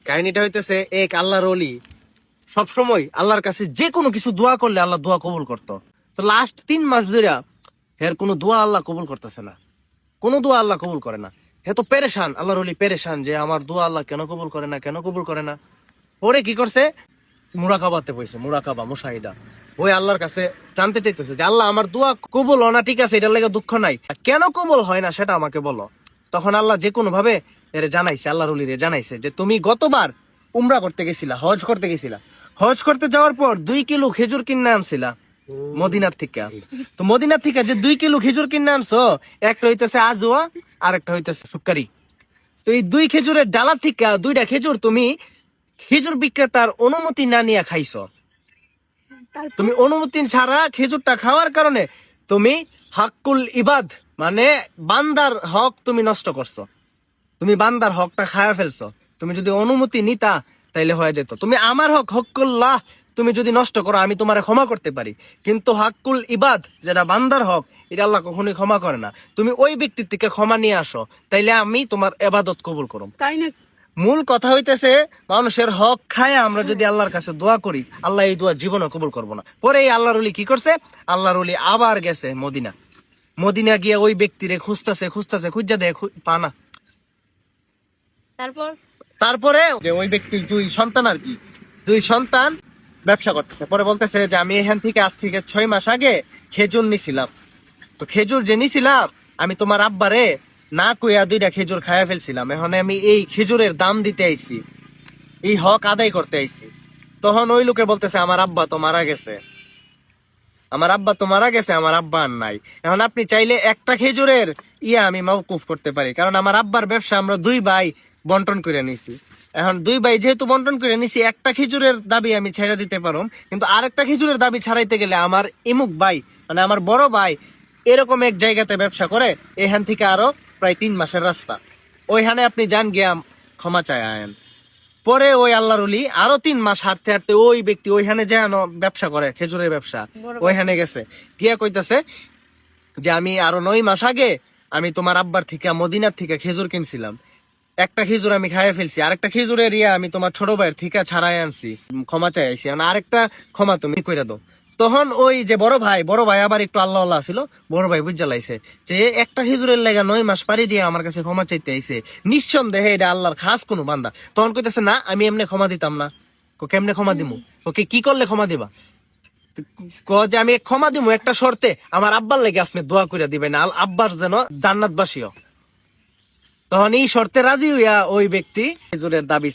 কাহিনীটা হইতেছে এক আল্লাহর ওলি সবসময় আল্লাহর কাছে যে কোনো কিছু দোয়া করলে আল্লাহ দোয়া কবুল করতো। তো লাস্ট 3 মাস ধরে এর কোনো দোয়া আল্লাহ কবুল করতেছে না, কোনো দোয়া আল্লাহ কবুল করে না। হে তো পেরেশান, আল্লাহর ওলি পেরেশান যে আমার দোয়া আল্লাহ কেন কবুল করে না, কেন কবুল করে না। পরে কি করছে, মুরাকাবাতে বইছে, মুরাকাবা মুশাহিদা। ওই আল্লাহর কাছে জানতে চাইতেছে যে আল্লাহ আমার দোয়া কবুল হয় না, ঠিক আছে, এটার লেগে দুঃখ নাই, কেন কবুল হয় না সেটা আমাকে বলো। তখন আল্লাহ যে কোনো ভাবে এর জানাইছে, আল্লাহর ওলিরে জানাইছে যে তুমি গতবার উমরা করতে গেছিলা, হজ করতে গেছিলা, হজ করতে যাওয়ার পর 2 কিলো খেজুর কিনে আনছিলা মদিনার থেকে। তো মদিনার থেকে যে 2 কিলো খেজুর কিনে আনছো, একটা হইতেছে আজওয়া আর একটা হইতেছে সুক্কারি। তো এই 2 খেজুরের ডালা থেকে 2টা খেজুর তুমি খেজুর বিক্রেতার অনুমতি না নিয়ে খাইছো। তুমি অনুমতি ছাড়া খেজুরটা খাওয়ার কারণে তুমি হাক্কুল ইবাদ মানে বান্দার হক তুমি নষ্ট করছো, তুমি বান্দার হকটা খায়া ফেলছো। তুমি যদি অনুমতি নিতা তাইলে হয়ে যেত। তুমি আমার হক হকুল্লাহ তুমি যদি নষ্ট করো আমি তোমারে ক্ষমা করতে পারি, কিন্তু হাক্কুল ইবাদ যেটা বান্দার হক এটা আল্লাহ কখনোই ক্ষমা করে না। তুমি ওই ব্যক্তির থেকে ক্ষমা নিয়ে আসো, তাইলে আমি তোমার ইবাদত কবুল করব। তাই না? মূল কথা হইতেছে মানুষের হক খায় আমরা যদি আল্লাহর কাছে দোয়া করি, আল্লাহ এই দোয়া জীবনে কবুল করবো না। পরে এই আল্লাহর ওলি কি করছে, আল্লাহর ওলি আবার গেছে মদিনা। মদিনা গিয়ে ওই ব্যক্তিরে খুঁজতেছে খুঁজতেছে, খুঁজা দেয় পানা। তারপরে যে ওই ব্যক্তির 2 সন্তান আর কি, 2 সন্তান ব্যবসা করতেছে। পরে বলতেছে যে আমি এখান থেকে আজ থেকে 6 মাস আগে খেজুর নিছিলাম, তো খেজুর যে নিছিলাম আমি তোমার আব্বারে না কইয়া 2টা খেজুর খাইয়া ফেলছিলাম, এখন আমি এই খেজুরের দাম দিতে আইছি, এই হক আদায় করতে আইছি। তখন ওই লোকে বলতেছে আমার আব্বা তো মারা গেছে, আমার আব্বা তো মারা গেছে, আমার আব্বা আর নাই। এখন আপনি চাইলে একটা খেজুরের আমি মাওকুফ করতে পারি, কারণ আমার আব্বার ব্যবসা আমরা 2 ভাই বন্টন করে নিছি। এখন 2 ভাই যেহেতু বন্টন করে নিছি, একটা খেজুরের দাবি আমি ছেড়ে দিতে পারো, কিন্তু আরেকটা খেজুরের দাবি ছাড়াইতে গেলে আমার ইমুক ভাই মানে আমার বড় ভাই এরকম এক জায়গাতে ব্যবসা করে, এখান থেকে আরো প্রায় 3 মাসের রাস্তা, ওইখানে আপনি যান গিয়া ক্ষমা চায় আয়েন। পরে ওই আল্লাহর ওলি আরো 3 মাস হাঁটতে হাঁটতে ওই ব্যক্তি ওইখানে যে ব্যবসা করে খেজুরের ব্যবসা, ওইখানে গেছে, গিয়া কইতাছে যে আমি আরো 9 মাস আগে আমি তোমার আব্বার থেকে মদিনার থেকে খেজুর কিনছিলাম, একটা খেজুর আমি খাইয়ে ফেলছি, আরেকটা খেজুরের আমি তোমার ছোট ভাইয়ের থেকে ছাড়াই আনছি, ক্ষমা চাই আইছি, আরেকটা ক্ষমা তুমি কইরা দাও। তখন ওই যে বড় ভাই আবার একটু আল্লাহ আল্লাহ ছিল, বড় ভাই বুঝা লাইছে যে একটা খেজুরের লেগা 9 মাস পারি দিয়ে আমার কাছে ক্ষমা চাইতে আইছে, নিঃসন্দেহে এটা আল্লাহর খাস কোনো বান্দা। তখন কইতেছে না আমি এমনি ক্ষমা দিতাম না। কেমনে ক্ষমা দিমু, ওকে কি করলে ক্ষমা দিবা? যে আমি ক্ষমা দিমু একটা শর্তে, আমার আব্বার লেগে আপনি দোয়া করে দিবেন আব্বার যেন জান্নাতবাসীও। তখন এই শর্তে রাজি হইয়া ওই ব্যক্তি খেজুরের দাবি